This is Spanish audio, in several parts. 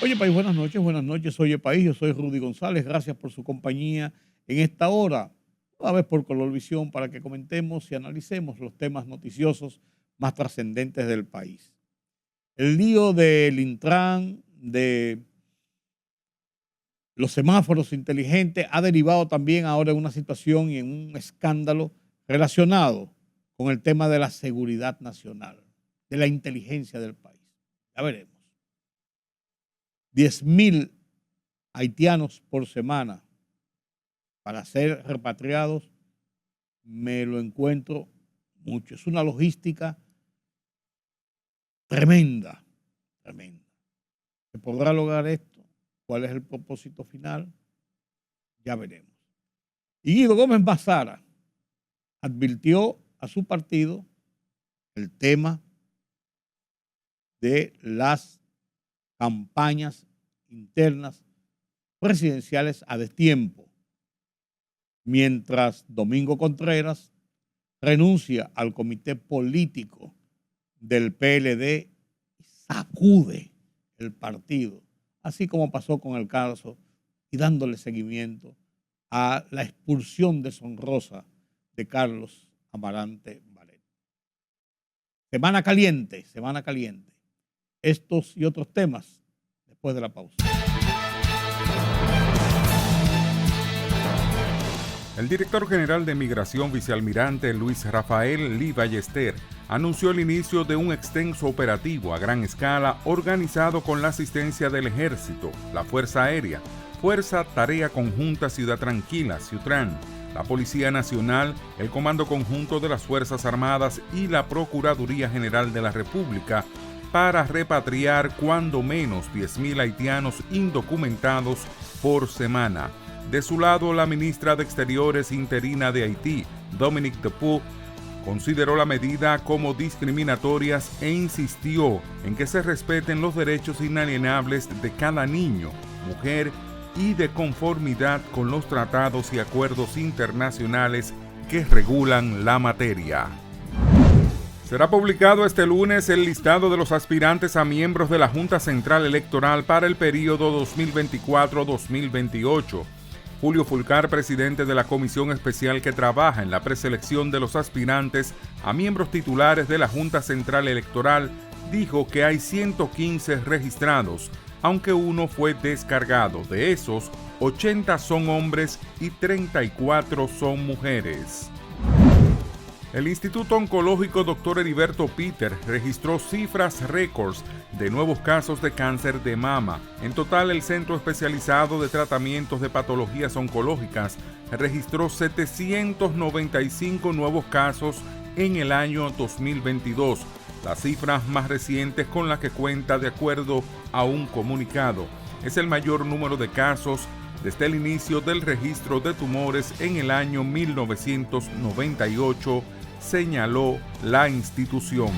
Oye País, buenas noches, Oye País, yo soy Rudy González, gracias por su compañía en esta hora, una vez por Colorvisión, para que comentemos y analicemos los temas noticiosos más trascendentes del país. El lío del Intran, de los semáforos inteligentes, ha derivado también ahora en una situación y en un escándalo relacionado con el tema de la seguridad nacional, de la inteligencia del país. Ya veremos. 10,000 haitianos por semana para ser repatriados, me lo encuentro mucho. Es una logística tremenda, tremenda. ¿Se podrá lograr esto? ¿Cuál es el propósito final? Ya veremos. Y Guido Gómez Mazara advirtió a su partido el tema de las campañas internas presidenciales a destiempo, mientras Domingo Contreras renuncia al comité político del PLD y sacude el partido, así como pasó con el caso y dándole seguimiento a la expulsión deshonrosa de Carlos Amarante Balet. Semana caliente, semana caliente. Estos y otros temas después de la pausa. El director general de Migración, vicealmirante Luis Rafael Lee Ballester, anunció el inicio de un extenso operativo a gran escala organizado con la asistencia del Ejército, la Fuerza Aérea, Fuerza Tarea Conjunta Ciudad Tranquila, Ciutran, la Policía Nacional, el Comando Conjunto de las Fuerzas Armadas y la Procuraduría General de la República, para repatriar cuando menos 10,000 haitianos indocumentados por semana. De su lado, la ministra de Exteriores interina de Haití, Dominique Dupuy, consideró la medida como discriminatorias e insistió en que se respeten los derechos inalienables de cada niño, mujer y de conformidad con los tratados y acuerdos internacionales que regulan la materia. Será publicado este lunes el listado de los aspirantes a miembros de la Junta Central Electoral para el período 2024-2028. Julio Fulcar, presidente de la comisión especial que trabaja en la preselección de los aspirantes a miembros titulares de la Junta Central Electoral, dijo que hay 115 registrados, aunque uno fue descargado. De esos, 80 son hombres y 34 son mujeres. El Instituto Oncológico Dr. Heriberto Peter registró cifras récords de nuevos casos de cáncer de mama. En total, el Centro Especializado de Tratamientos de Patologías Oncológicas registró 795 nuevos casos en el año 2022, las cifras más recientes con las que cuenta de acuerdo a un comunicado. Es el mayor número de casos desde el inicio del registro de tumores en el año 1998, señaló la institución.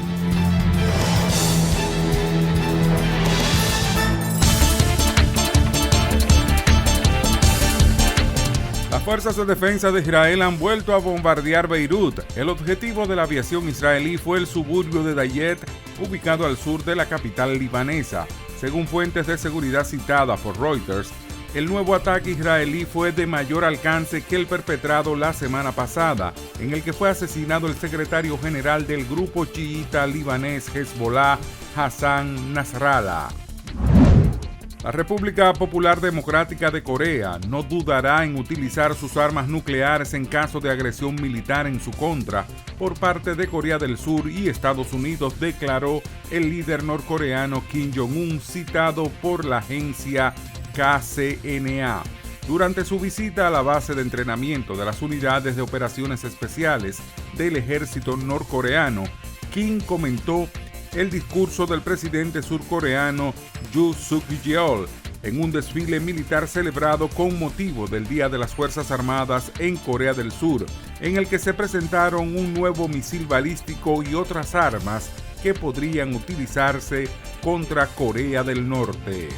Las fuerzas de defensa de Israel han vuelto a bombardear Beirut. El objetivo de la aviación israelí fue el suburbio de Dayet, ubicado al sur de la capital libanesa. Según fuentes de seguridad citadas por Reuters, el nuevo ataque israelí fue de mayor alcance que el perpetrado la semana pasada, en el que fue asesinado el secretario general del grupo chiita libanés Hezbollah, Hassan Nasrallah. La República Popular Democrática de Corea no dudará en utilizar sus armas nucleares en caso de agresión militar en su contra por parte de Corea del Sur y Estados Unidos, declaró el líder norcoreano Kim Jong-un, citado por la agencia KCNA. Durante su visita a la base de entrenamiento de las unidades de operaciones especiales del ejército norcoreano, Kim comentó el discurso del presidente surcoreano Yoon Suk-yeol en un desfile militar celebrado con motivo del Día de las Fuerzas Armadas en Corea del Sur, en el que se presentaron un nuevo misil balístico y otras armas que podrían utilizarse contra Corea del Norte.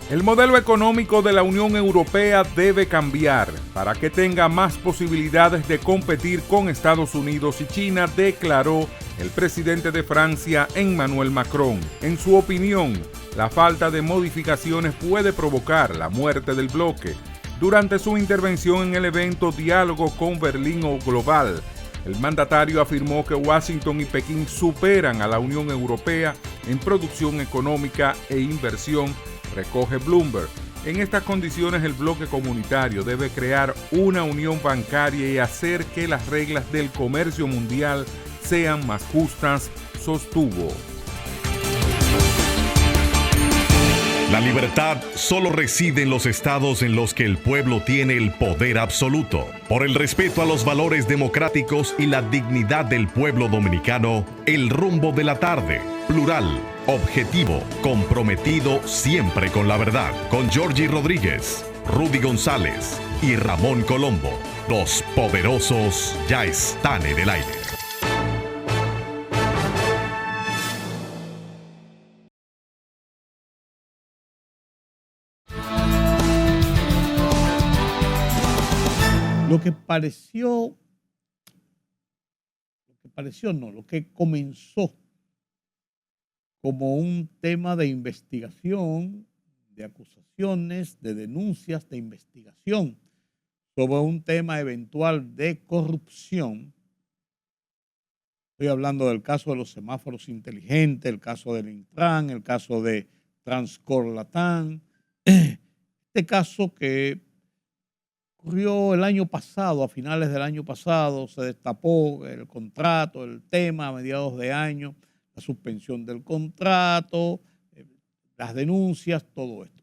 El modelo económico de la Unión Europea debe cambiar para que tenga más posibilidades de competir con Estados Unidos y China, declaró el presidente de Francia, Emmanuel Macron. En su opinión, La falta de modificaciones puede provocar la muerte del bloque. Durante su intervención en el evento Diálogo con Berlín o Global, el mandatario afirmó que Washington y Pekín superan a la Unión Europea en producción económica e inversión, recoge Bloomberg. En estas condiciones, el bloque comunitario debe crear una unión bancaria y hacer que las reglas del comercio mundial sean más justas, sostuvo. La libertad solo reside en los estados en los que el pueblo tiene el poder absoluto. Por el respeto a los valores democráticos y la dignidad del pueblo dominicano, El Rumbo de la Tarde, plural, objetivo, comprometido siempre con la verdad. Con Georgie Rodríguez, Rudy González y Ramón Colombo. Los poderosos ya están en el aire. Lo que comenzó como un tema de investigación, de acusaciones, de denuncias, de investigación sobre un tema eventual de corrupción. Estoy hablando del caso de los semáforos inteligentes, el caso del Intran, el caso de Transcor Latam. Este caso que ocurrió el año pasado, a finales del año pasado, se destapó el contrato, el tema a mediados de año, la suspensión del contrato, las denuncias, todo esto.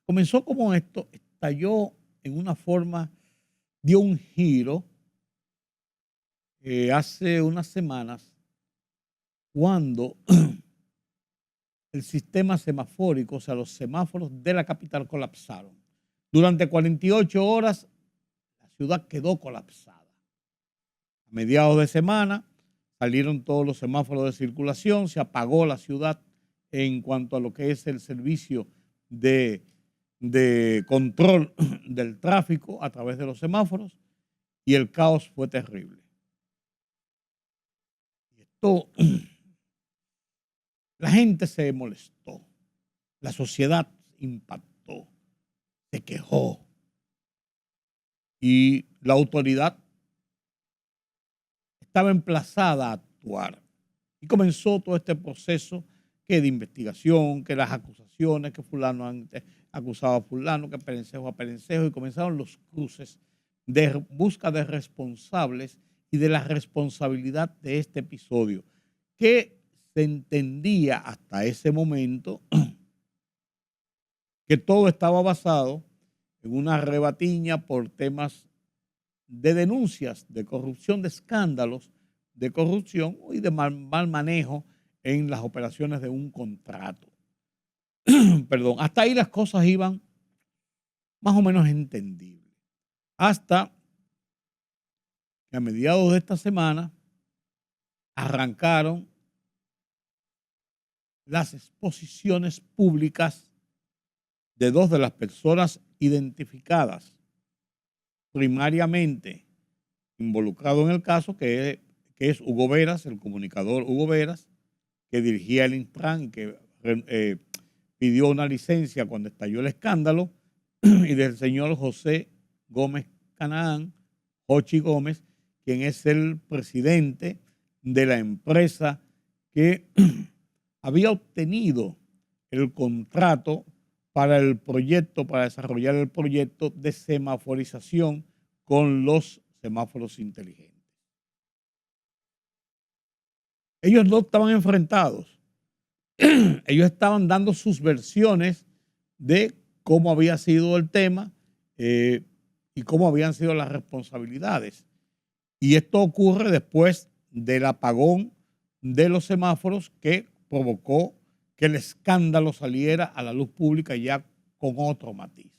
Comenzó como esto, estalló en una forma, dio un giro hace unas semanas cuando el sistema semafórico, o sea, los semáforos de la capital colapsaron. Durante 48 horas la ciudad quedó colapsada. A mediados de semana salieron todos los semáforos de circulación, se apagó la ciudad en cuanto a lo que es el servicio de control del tráfico a través de los semáforos y el caos fue terrible. Esto, la gente se molestó, la sociedad impactó, se quejó y la autoridad estaba emplazada a actuar. Y comenzó todo este proceso que de investigación, que las acusaciones, que fulano acusaba a fulano, que perencejo a perencejo, y comenzaron los cruces de busca de responsables y de la responsabilidad de este episodio, que se entendía hasta ese momento que todo estaba basado en una rebatiña por temas de denuncias de corrupción, de escándalos de corrupción y de mal manejo en las operaciones de un contrato. Perdón, hasta ahí las cosas iban más o menos entendibles. Hasta que a mediados de esta semana arrancaron las exposiciones públicas de dos de las personas identificadas primariamente involucrado en el caso, que es Hugo Veras, el comunicador Hugo Veras, que dirigía el Intran y que pidió una licencia cuando estalló el escándalo, y del señor José Gómez Canaán, Jochi Gómez, quien es el presidente de la empresa que había obtenido el contrato para el proyecto, para desarrollar el proyecto de semaforización con los semáforos inteligentes. Ellos no estaban enfrentados. Ellos estaban dando sus versiones de cómo había sido el tema y cómo habían sido las responsabilidades. Y esto ocurre después del apagón de los semáforos que provocó que el escándalo saliera a la luz pública ya con otro matiz.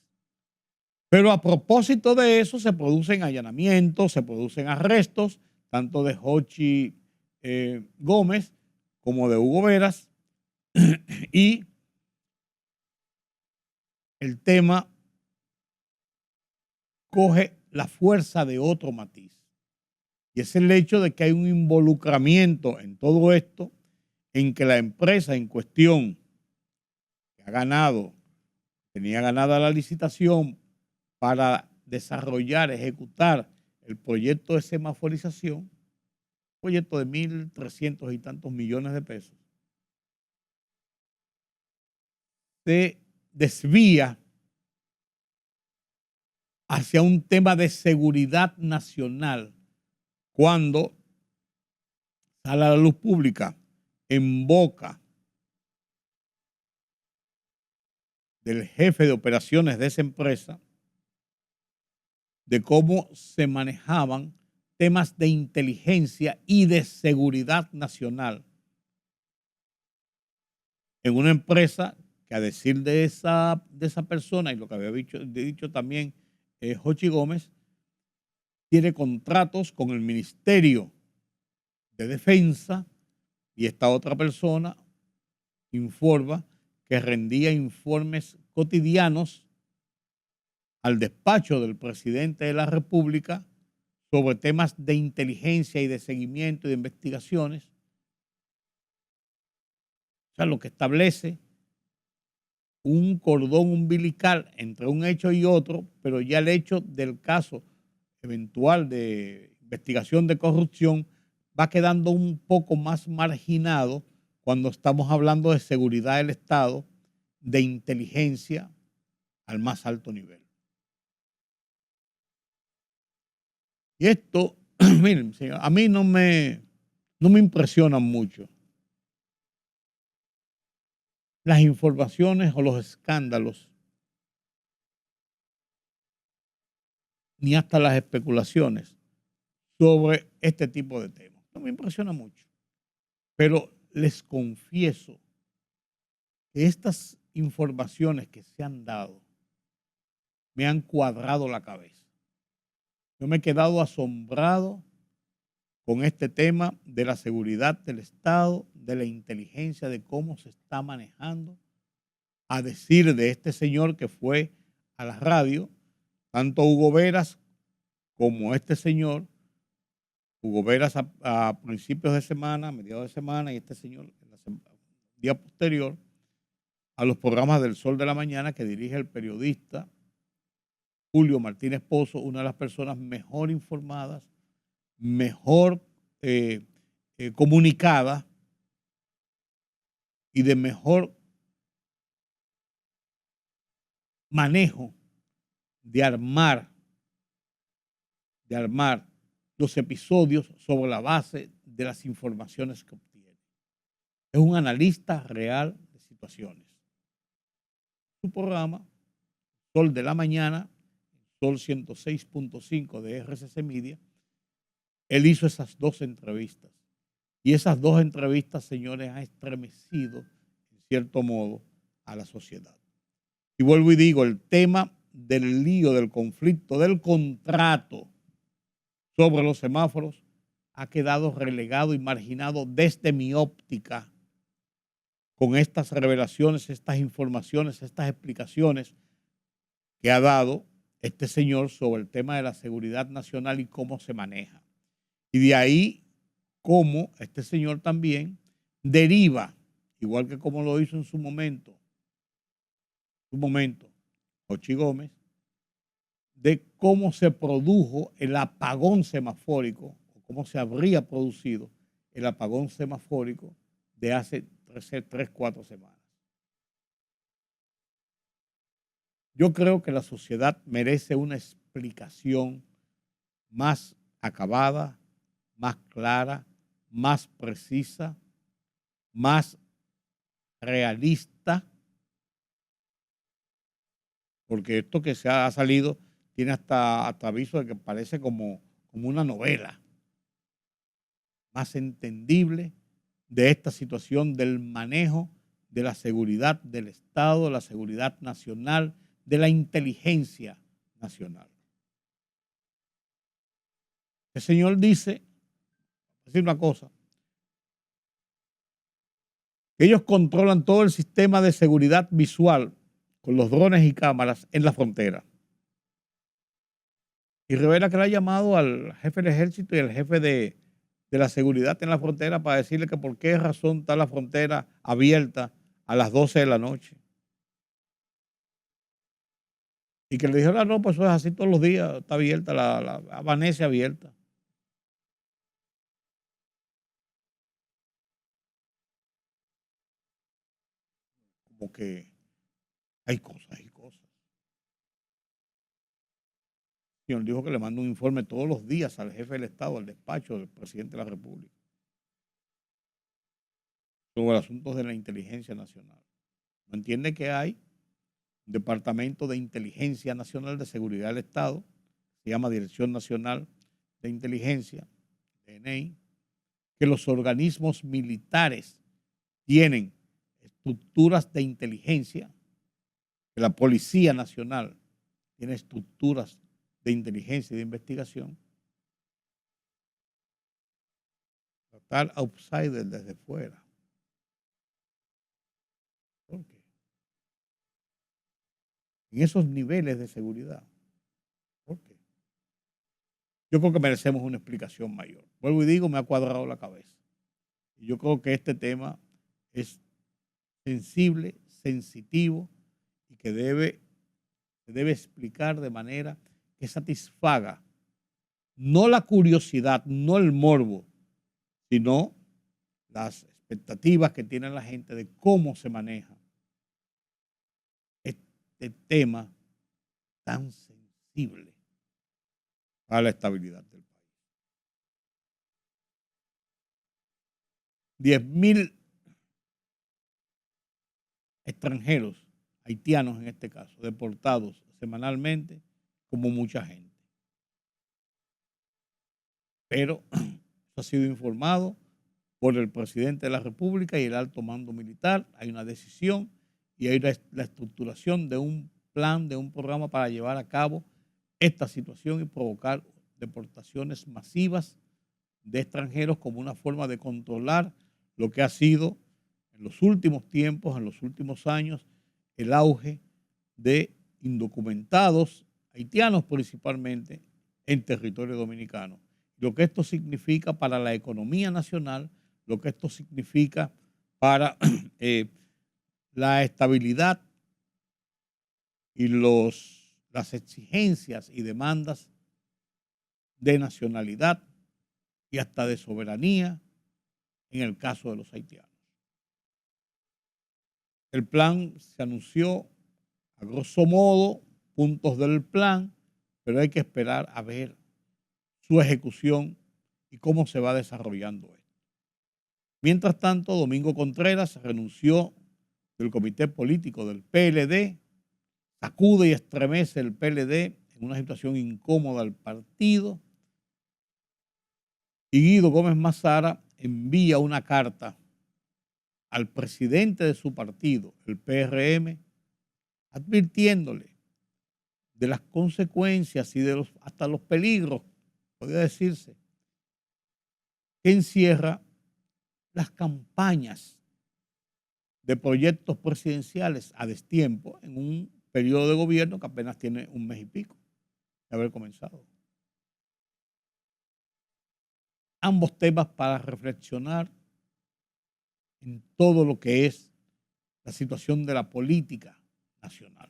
Pero a propósito de eso se producen allanamientos, se producen arrestos, tanto de Jochi Gómez como de Hugo Veras, y el tema coge la fuerza de otro matiz. Y es el hecho de que hay un involucramiento en todo esto en que la empresa en cuestión que tenía ganada la licitación para desarrollar, ejecutar el proyecto de semaforización, proyecto de 1.300 y tantos millones de pesos, se desvía hacia un tema de seguridad nacional cuando sale a la luz pública en boca del jefe de operaciones de esa empresa de cómo se manejaban temas de inteligencia y de seguridad nacional en una empresa que, a decir de esa persona, y lo que había dicho también Jochi Gómez, tiene contratos con el Ministerio de Defensa, y esta otra persona informa que rendía informes cotidianos al despacho del presidente de la República sobre temas de inteligencia y de seguimiento y de investigaciones. O sea, lo que establece un cordón umbilical entre un hecho y otro, pero ya el hecho del caso eventual de investigación de corrupción va quedando un poco más marginado cuando estamos hablando de seguridad del Estado, de inteligencia al más alto nivel. Y esto, miren, a mí no me impresiona mucho las informaciones o los escándalos, ni hasta las especulaciones sobre este tipo de temas. No me impresiona mucho. Pero les confieso que estas informaciones que se han dado me han cuadrado la cabeza. Yo me he quedado asombrado con este tema de la seguridad del Estado, de la inteligencia, de cómo se está manejando, a decir de este señor que fue a la radio, tanto Hugo Veras como este señor, Hugo Veras a principios de semana, a mediados de semana, y este señor el día posterior, a los programas del Sol de la Mañana que dirige el periodista Julio Martínez Pozo, una de las personas mejor informadas, mejor comunicada y de mejor manejo de armar los episodios sobre la base de las informaciones que obtiene. Es un analista real de situaciones. Su programa, Sol de la Mañana, Sol 106.5 de RCC Media, él hizo esas dos entrevistas. Y esas dos entrevistas, señores, han estremecido, en cierto modo, a la sociedad. Y vuelvo y digo, el tema del lío, del conflicto, del contrato sobre los semáforos ha quedado relegado y marginado desde mi óptica con estas revelaciones, estas informaciones, estas explicaciones que ha dado este señor sobre el tema de la seguridad nacional y cómo se maneja. Y de ahí cómo este señor también deriva, igual que como lo hizo en su momento, Jochi Gómez, de cómo se produjo el apagón semafórico, o cómo se habría producido el apagón semafórico de hace 3-4 semanas. Yo creo que la sociedad merece una explicación más acabada, más clara, más precisa, más realista, porque esto que se ha salido tiene hasta aviso de que parece como una novela, más entendible de esta situación del manejo de la seguridad del Estado, de la seguridad nacional, de la inteligencia nacional. El señor dice, decir una cosa, que ellos controlan todo el sistema de seguridad visual con los drones y cámaras en la frontera. Y revela que le ha llamado al jefe del ejército y al jefe de de la seguridad en la frontera para decirle que por qué razón está la frontera abierta a las 12 de la noche. Y que le dijeron, no, pues eso es así todos los días, está abierta, amanece abierta. Como que hay cosas y cosas. El señor dijo que le manda un informe todos los días al jefe del Estado, al despacho del presidente de la República, sobre asuntos de la inteligencia nacional. No entiende que hay un Departamento de Inteligencia Nacional de Seguridad del Estado, se llama Dirección Nacional de Inteligencia, DNI, que los organismos militares tienen estructuras de inteligencia, que la Policía Nacional tiene estructuras de inteligencia y de investigación. Total outsider desde fuera. ¿Por qué? En esos niveles de seguridad. ¿Por qué? Yo creo que merecemos una explicación mayor. Vuelvo y digo, me ha cuadrado la cabeza. Y yo creo que este tema es sensible, sensitivo y que se debe explicar de manera que satisfaga no la curiosidad, no el morbo, sino las expectativas que tiene la gente de cómo se maneja este tema tan sensible para la estabilidad del país. 10.000 extranjeros, haitianos en este caso, deportados semanalmente, como mucha gente. Pero eso ha sido informado por el presidente de la República y el alto mando militar. Hay una decisión y hay la estructuración de un plan, de un programa para llevar a cabo esta situación y provocar deportaciones masivas de extranjeros como una forma de controlar lo que ha sido en los últimos tiempos, en los últimos años, el auge de indocumentados haitianos principalmente en territorio dominicano. Lo que esto significa para la economía nacional, lo que esto significa para la estabilidad y las exigencias y demandas de nacionalidad y hasta de soberanía en el caso de los haitianos. El plan se anunció a grosso modo, puntos del plan, pero hay que esperar a ver su ejecución y cómo se va desarrollando esto. Mientras tanto, Domingo Contreras renunció del comité político del PLD, sacude y estremece el PLD en una situación incómoda al partido, y Guido Gómez Mazara envía una carta al presidente de su partido, el PRM, advirtiéndole de las consecuencias y de hasta los peligros, podría decirse, que encierra las campañas de proyectos presidenciales a destiempo en un periodo de gobierno que apenas tiene un mes y pico de haber comenzado. Ambos temas para reflexionar en todo lo que es la situación de la política nacional.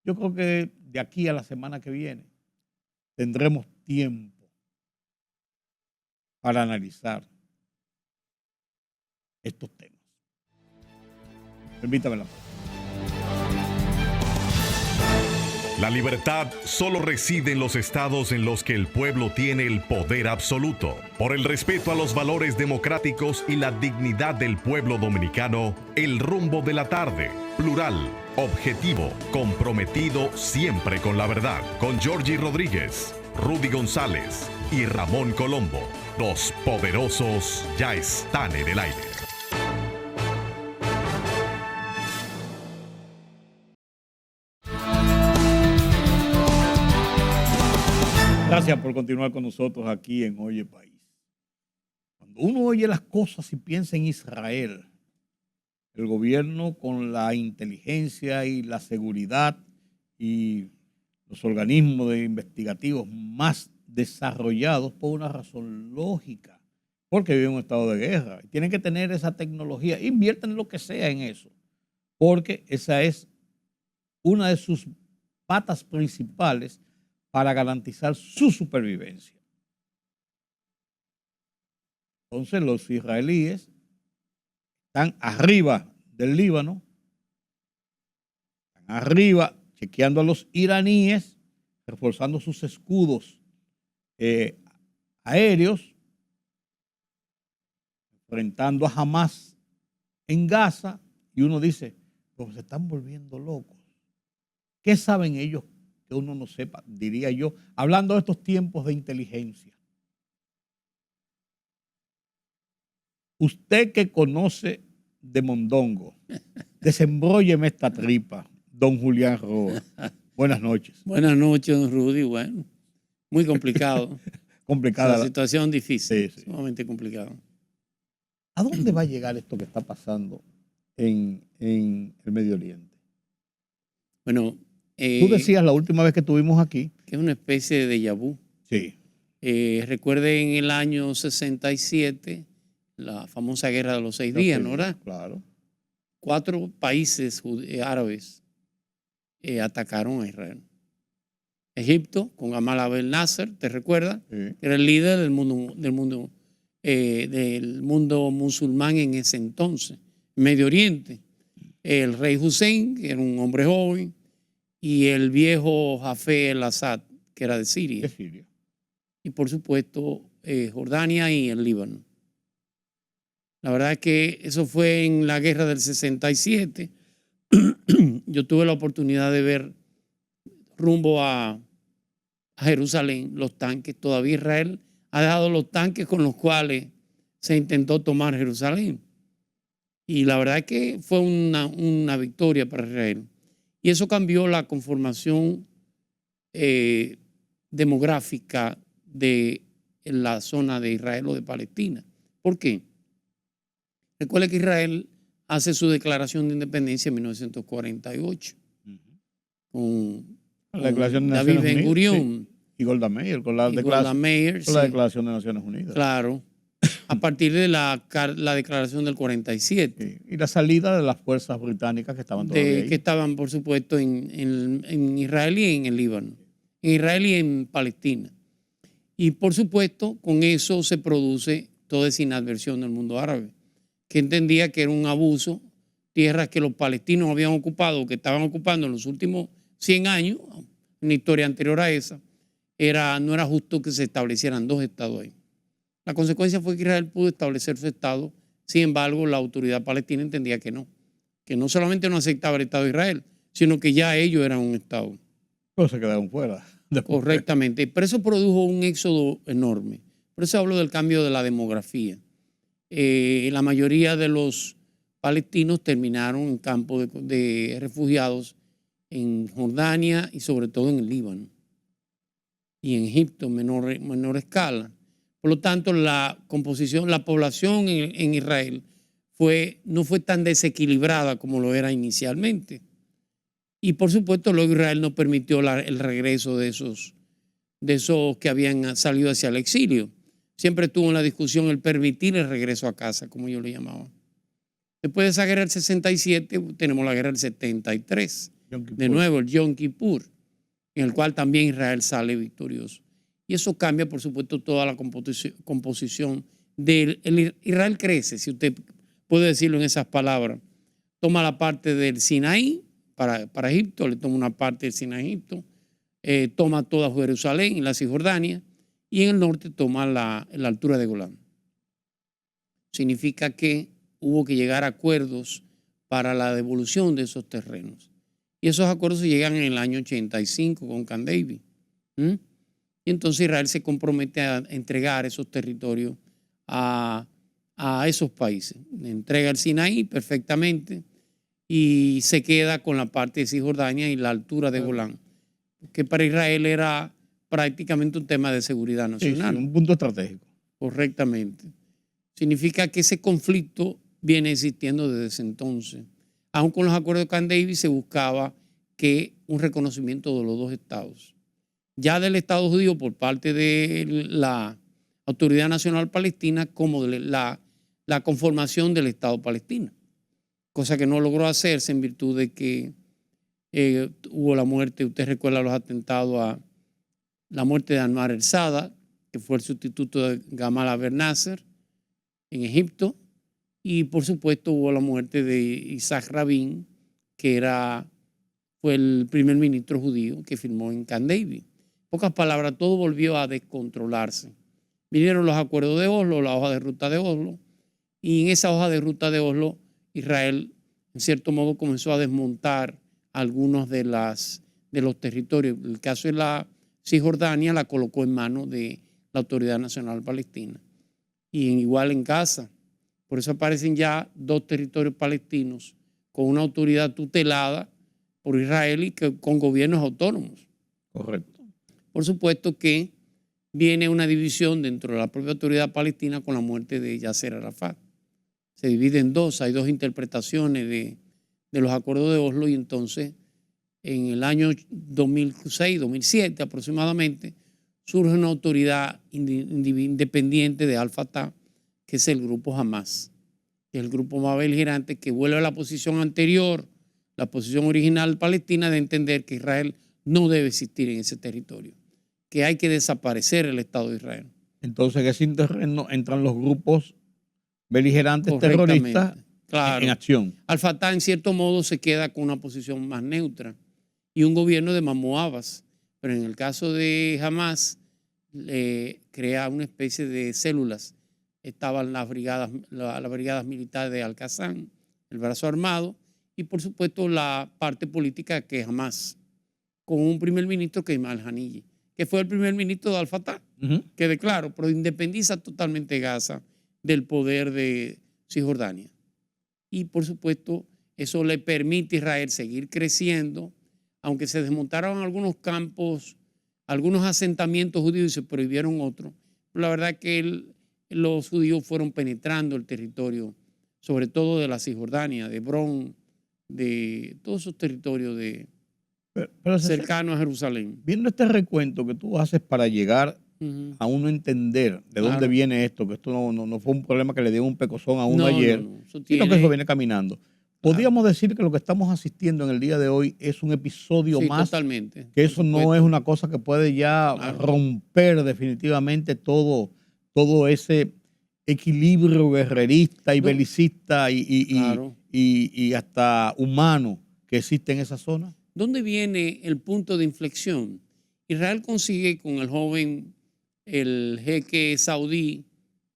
Yo creo que de aquí a la semana que viene tendremos tiempo para analizar estos temas. Permítame la palabra. La libertad solo reside en los estados en los que el pueblo tiene el poder absoluto. Por el respeto a los valores democráticos y la dignidad del pueblo dominicano, El Rumbo de la Tarde, plural, objetivo, comprometido siempre con la verdad. Con Georgie Rodríguez, Rudy González y Ramón Colombo. Los poderosos ya están en el aire. Gracias por continuar con nosotros aquí en Oye País. Cuando uno oye las cosas y piensa en Israel, el gobierno con la inteligencia y la seguridad y los organismos investigativos más desarrollados por una razón lógica. porque vive en un estado de guerra. Tienen que tener esa tecnología. Invierten lo que sea en eso, porque esa es una de sus patas principales para garantizar su supervivencia. Entonces los israelíes están arriba del Líbano, están arriba chequeando a los iraníes, reforzando sus escudos aéreos, enfrentando a Hamas en Gaza, y uno dice, pues se están volviendo locos. ¿Qué saben ellos que uno no sepa? Diría yo, hablando de estos tiempos de inteligencia. Usted que conoce de mondongo, desembrólleme esta tripa, don Julián Roa. Buenas noches. Buenas noches, don Rudy. Bueno, muy complicado. Complicada. La situación difícil, Sí. sumamente complicado. ¿A dónde va a llegar esto que está pasando en el Medio Oriente? Bueno, Tú decías la última vez que estuvimos aquí. que es una especie de déjà vu. Sí. Recuerden en el año 67, la famosa guerra de los 6 días, ¿no verdad? Claro. 4 países árabes atacaron a Israel. Egipto, con Gamal Abdel Nasser, ¿te recuerdas? Sí. Era el líder del mundo musulmán en ese entonces. Medio Oriente. El rey Hussein, que era un hombre joven, y el viejo Jafé el-Assad, que era de Siria. De Siria. Y por supuesto Jordania y el Líbano. La verdad es que eso fue en la guerra del 67. Yo tuve la oportunidad de ver rumbo a Jerusalén los tanques. Todavía Israel ha dejado los tanques con los cuales se intentó tomar Jerusalén. Y la verdad es que fue una victoria para Israel. Y eso cambió la conformación demográfica de la zona de Israel o de Palestina. ¿Por qué? Recuerda que Israel hace su declaración de independencia en 1948 con La Declaración de David Naciones Ben Gurión. Unidas. Sí. Y Golda Meir, con la y Golda Meir, con la sí, Declaración de Naciones Unidas. claro, a partir de la declaración del 47. Sí. Y la salida de las fuerzas británicas que estaban todavía ahí. Que estaban, por supuesto, en Israel y en el Líbano, en Israel y en Palestina. Y, por supuesto, con eso se produce toda esa inadversión del mundo árabe, que entendía que era un abuso, tierras que los palestinos habían ocupado, que estaban ocupando en los últimos 100 años, una historia anterior a esa, no era justo que se establecieran 2 estados ahí. La consecuencia fue que Israel pudo establecer su estado, sin embargo, la autoridad palestina entendía que no solamente no aceptaba el Estado de Israel, sino que ya ellos eran un Estado. Pero se quedaron fuera. Correctamente. Pero eso produjo un éxodo enorme. Por eso hablo del cambio de la demografía. La mayoría de los palestinos terminaron en campos de refugiados en Jordania y sobre todo en el Líbano. Y en Egipto en menor escala. Por lo tanto, la población en Israel no fue tan desequilibrada como lo era inicialmente. Y por supuesto, luego Israel no permitió el regreso de esos que habían salido hacia el exilio. Siempre estuvo en la discusión el permitir el regreso a casa, como yo le llamaba. Después de esa guerra del 67, tenemos la guerra del 73. De nuevo, el Yom Kippur, en el cual también Israel sale victorioso. Y eso cambia, por supuesto, toda la composición de Israel crece, si usted puede decirlo en esas palabras. Toma la parte del Sinaí para Egipto, le toma una parte del Sinaí a Egipto, toma toda Jerusalén y la Cisjordania, y en el norte toma la altura de Golán. Significa que hubo que llegar a acuerdos para la devolución de esos terrenos. Y esos acuerdos se llegan en el año 85 con Camp David. Y entonces Israel se compromete a entregar esos territorios a esos países. Entrega el Sinaí perfectamente y se queda con la parte de Cisjordania y la altura de Golán, que para Israel era prácticamente un tema de seguridad nacional. Sí, un punto estratégico. Correctamente. Significa que ese conflicto viene existiendo desde ese entonces. Aún con los acuerdos de Camp David se buscaba que un reconocimiento de los 2 estados. Ya del Estado judío por parte de la Autoridad Nacional Palestina como de la conformación del Estado palestino, cosa que no logró hacerse en virtud de que hubo la muerte, usted recuerda los atentados a la muerte de Anwar el-Sadat, que fue el sustituto de Gamal Abdel Nasser en Egipto, y por supuesto hubo la muerte de Isaac Rabin, que fue el primer ministro judío que firmó en Camp David. En pocas palabras, todo volvió a descontrolarse. Vinieron los acuerdos de Oslo, la hoja de ruta de Oslo, y en esa hoja de ruta de Oslo, Israel, en cierto modo, comenzó a desmontar algunos de los territorios. El caso de la Cisjordania la colocó en manos de la Autoridad Nacional Palestina. Y igual en Gaza. Por eso aparecen ya 2 territorios palestinos con una autoridad tutelada por Israel y con gobiernos autónomos. Correcto. Por supuesto que viene una división dentro de la propia autoridad palestina con la muerte de Yasser Arafat. Se divide en 2, hay 2 interpretaciones de los acuerdos de Oslo, y entonces en el año 2006, 2007 aproximadamente, surge una autoridad independiente de Al-Fatah, que es el grupo Hamas, que es el grupo más beligerante, que vuelve a la posición anterior, la posición original palestina, de entender que Israel no debe existir en ese territorio, que hay que desaparecer el Estado de Israel. Entonces en ese terreno entran los grupos beligerantes terroristas, claro, en acción. Al-Fatah en cierto modo se queda con una posición más neutra y un gobierno de Mahmoud Abbas, pero en el caso de Hamas crea una especie de células. Estaban las brigadas militares de Al-Qassam, el brazo armado, y por supuesto la parte política que es Hamas, con un primer ministro que es Ismail Haniyeh, que fue el primer ministro de Al-Fatah, que declaró, pero independiza totalmente Gaza del poder de Cisjordania. Y por supuesto eso le permite a Israel seguir creciendo, aunque se desmontaron algunos campos, algunos asentamientos judíos y se prohibieron otros. La verdad que los judíos fueron penetrando el territorio, sobre todo de la Cisjordania, de Hebrón, de todos esos territorios cercanos a Jerusalén. Viendo este recuento que tú haces para llegar a uno entender de dónde viene esto, que esto no fue un problema que le dio un pecozón a uno ayer, sino que eso viene caminando. Podríamos decir que lo que estamos asistiendo en el día de hoy es un episodio más. Totalmente. Que eso no es una cosa que puede ya romper definitivamente todo ese equilibrio guerrerista y belicista y hasta humano que existe en esa zona. ¿Dónde viene el punto de inflexión? Israel consigue con el joven, el jeque saudí,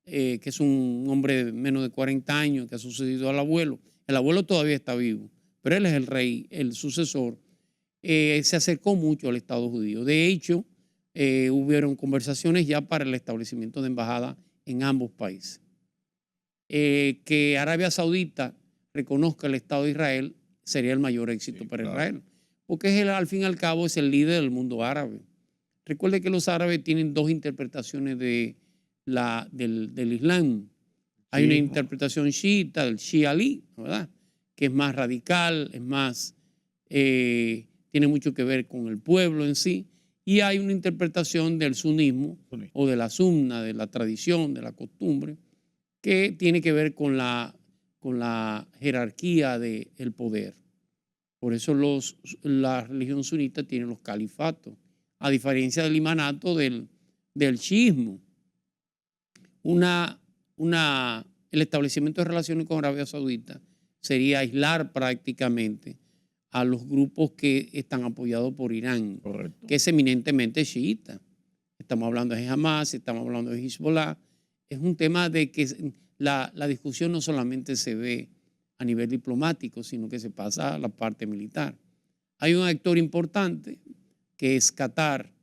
que es un hombre de menos de 40 años, que ha sucedido al abuelo. El abuelo todavía está vivo, pero él es el rey, el sucesor. Se acercó mucho al Estado judío. De hecho, hubieron conversaciones ya para el establecimiento de embajada en ambos países. Que Arabia Saudita reconozca el Estado de Israel sería el mayor éxito para Israel, porque al fin y al cabo es el líder del mundo árabe. Recuerde que los árabes tienen 2 interpretaciones del Islam. Hay una interpretación chiita, del Shia-Ali, ¿verdad?, que es más radical, es más, tiene mucho que ver con el pueblo en sí. Y hay una interpretación del sunismo o de la sunna, de la tradición, de la costumbre, que tiene que ver con la jerarquía del poder. Por eso la religión sunita tiene los califatos, a diferencia del imanato del chiismo. El establecimiento de relaciones con Arabia Saudita sería aislar prácticamente a los grupos que están apoyados por Irán, que es eminentemente chiita. Estamos hablando de Hamas, estamos hablando de Hezbollah. Es un tema de que la discusión no solamente se ve a nivel diplomático, sino que se pasa a la parte militar. Hay un actor importante que es Qatar.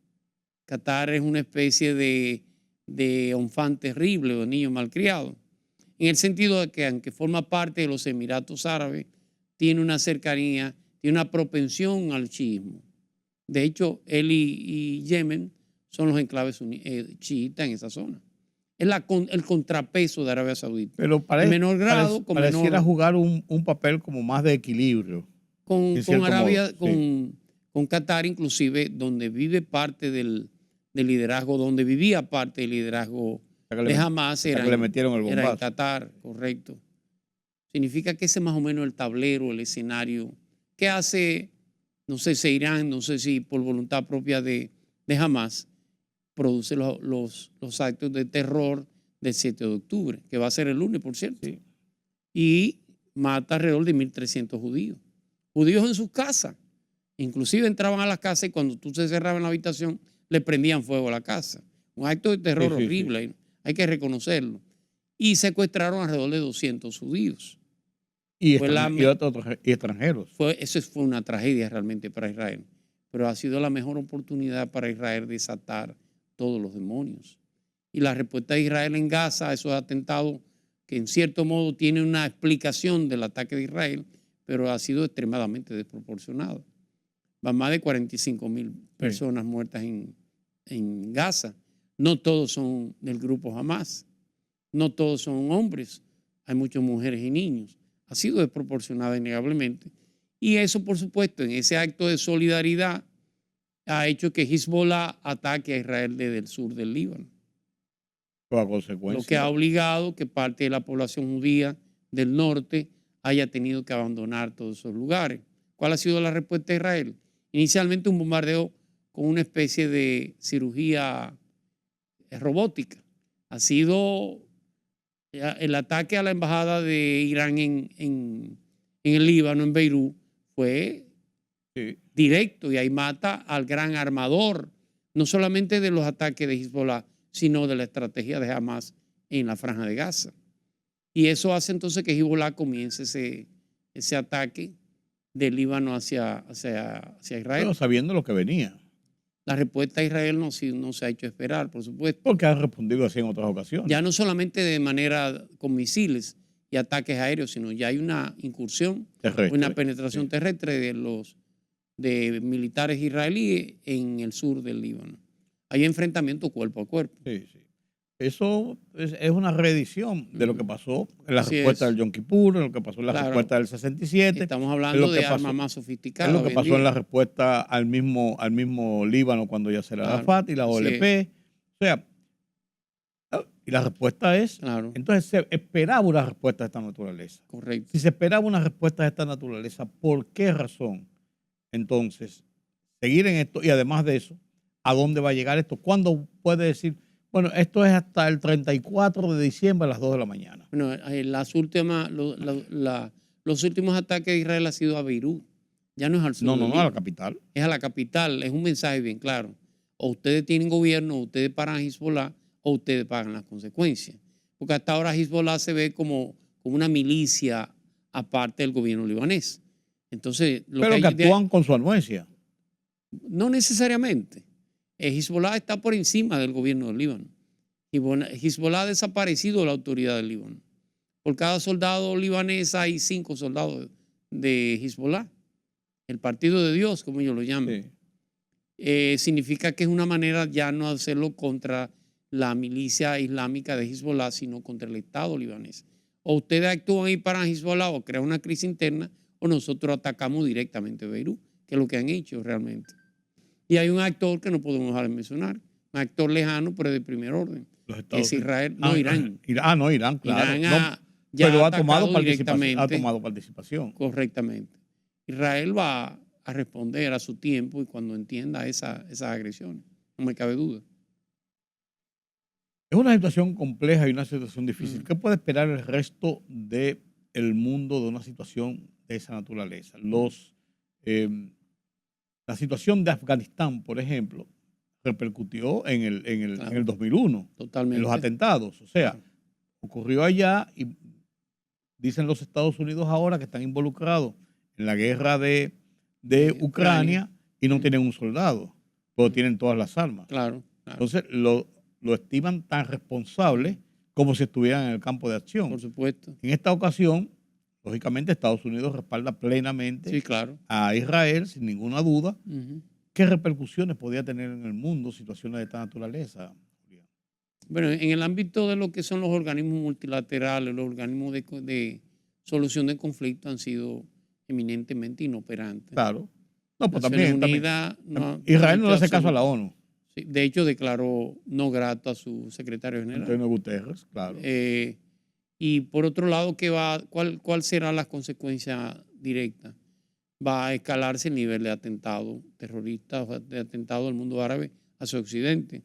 Qatar es una especie de enfant terrible, de niño malcriado, en el sentido de que aunque forma parte de los Emiratos Árabes, tiene una cercanía, tiene una propensión al chiismo. De hecho, él y Yemen son los enclaves chiitas en esa zona. Es el contrapeso de Arabia Saudita. Pero en menor grado, pareciera jugar un papel como más de equilibrio. Con Arabia, con Qatar inclusive, donde vive parte del liderazgo, donde vivía parte del liderazgo de Hamas era, le metieron el era en bombazo. Qatar, correcto. Significa que ese es más o menos el tablero, el escenario. ¿Qué hace, no sé si Irán, no sé si por voluntad propia de Hamas, produce los actos de terror del 7 de octubre, que va a ser el lunes, por cierto? Sí. Y mata alrededor de 1.300 judíos. Judíos en sus casas. Inclusive entraban a las casas y cuando tú se cerrabas en la habitación, le prendían fuego a la casa. Un acto de terror horrible, hay que reconocerlo. Y secuestraron alrededor de 200 judíos. Y extranjeros. Eso fue una tragedia realmente para Israel. Pero ha sido la mejor oportunidad para Israel de desatar todos los demonios. Y la respuesta de Israel en Gaza a esos atentados, que en cierto modo tiene una explicación del ataque de Israel, pero ha sido extremadamente desproporcionado. Van más de 45.000 personas muertas en Gaza. No todos son del grupo Hamas. No todos son hombres. Hay muchas mujeres y niños. Ha sido desproporcionada innegablemente. Y eso, por supuesto, en ese acto de solidaridad ha hecho que Hezbollah ataque a Israel desde el sur del Líbano. Toda consecuencia. Lo que ha obligado que parte de la población judía del norte haya tenido que abandonar todos esos lugares. ¿Cuál ha sido la respuesta de Israel? Inicialmente un bombardeo con una especie de cirugía robótica. Ha sido el ataque a la embajada de Irán en el Líbano, en Beirut, fue directo y ahí mata al gran armador, no solamente de los ataques de Hezbollah, sino de la estrategia de Hamas en la Franja de Gaza. Y eso hace entonces que Hezbollah comience ese ataque del Líbano hacia Israel. Pero sabiendo lo que venía. La respuesta de Israel no se ha hecho esperar, por supuesto. Porque han respondido así en otras ocasiones. Ya no solamente de manera con misiles y ataques aéreos, sino ya hay una incursión, terrestre, una penetración terrestre de militares israelíes en el sur del Líbano. Hay enfrentamientos cuerpo a cuerpo. Sí. Eso es una reedición de lo que pasó en la Así respuesta es. del Yom Kippur, en lo que pasó en la respuesta del 67. Estamos hablando de armas más sofisticadas. Es lo que pasó en la respuesta al mismo Líbano cuando Yasser Arafat y la OLP. O sea, y la respuesta es, entonces se esperaba una respuesta de esta naturaleza. Correcto. Si se esperaba una respuesta de esta naturaleza, ¿por qué razón entonces seguir en esto? Y además de eso, ¿a dónde va a llegar esto? ¿Cuándo puede decir? Bueno, esto es hasta el 34 de diciembre a las 2 de la mañana. Bueno, los últimos ataques de Israel han sido a Beirut. Ya no es al sur. No, a la capital. Es a la capital. Es un mensaje bien claro. O ustedes tienen gobierno, o ustedes paran a Hezbollah, o ustedes pagan las consecuencias. Porque hasta ahora Hezbollah se ve como una milicia aparte del gobierno libanés. Entonces, pero que actúan con su anuencia. No necesariamente. Hezbollah está por encima del gobierno del Líbano. Hezbollah ha desaparecido la autoridad del Líbano. Por cada soldado libanés hay 5 soldados de Hezbollah. El partido de Dios, como ellos lo llaman. Significa que es una manera ya no hacerlo contra la milicia islámica de Hezbollah, sino contra el Estado libanés. O ustedes actúan y paran Hezbollah o crean una crisis interna, o nosotros atacamos directamente Beirut, que es lo que han hecho realmente. Y hay un actor que no podemos dejar de mencionar, un actor lejano, pero de primer orden. Es Israel, no Irán. No, Irán, claro. Irán pero ha tomado participación. Correctamente. Israel va a responder a su tiempo y cuando entienda esas agresiones. No me cabe duda. Es una situación compleja y una situación difícil. ¿Qué puede esperar el resto del mundo de una situación de esa naturaleza? La situación de Afganistán, por ejemplo, repercutió en el 2001. Totalmente. En los atentados. O sea, ocurrió allá y dicen los Estados Unidos ahora que están involucrados en la guerra de Ucrania y no tienen un soldado, pero tienen todas las armas. Claro. Entonces lo estiman tan responsable como si estuvieran en el campo de acción. Por supuesto. En esta ocasión, lógicamente, Estados Unidos respalda plenamente a Israel, sin ninguna duda. ¿Qué repercusiones podría tener en el mundo situaciones de esta naturaleza? Bueno, en el ámbito de lo que son los organismos multilaterales, los organismos de solución de conflictos han sido eminentemente inoperantes. Claro. No, pues también Israel no le hace caso a la ONU. Sí, de hecho, declaró no grato a su secretario general. Antonio Guterres, claro. Y por otro lado, ¿cuál será la consecuencia directa? Va a escalarse el nivel de atentado terrorista, de atentado del mundo árabe hacia Occidente.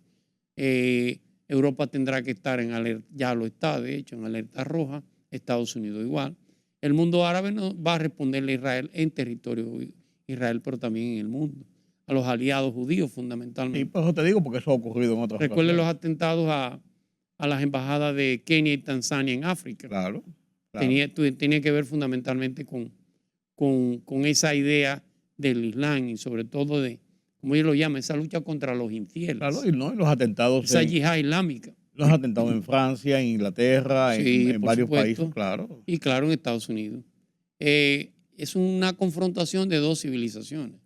Europa tendrá que estar en alerta, ya lo está, de hecho, en alerta roja, Estados Unidos igual. El mundo árabe no va a responderle a Israel en territorio de Israel, pero también en el mundo, a los aliados judíos fundamentalmente. Y por eso te digo, porque eso ha ocurrido en otras Recuerden los ocasiones. atentados a las embajadas de Kenia y Tanzania en África. Claro. Tenía que ver fundamentalmente con esa idea del Islam y sobre todo de, como ellos lo llaman, esa lucha contra los infieles. Claro, y no, y los atentados. Esa yihad islámica. Los atentados en Francia, en Inglaterra, Sí, en por varios supuesto. países, claro. Y claro, en Estados Unidos. Es una confrontación de dos civilizaciones,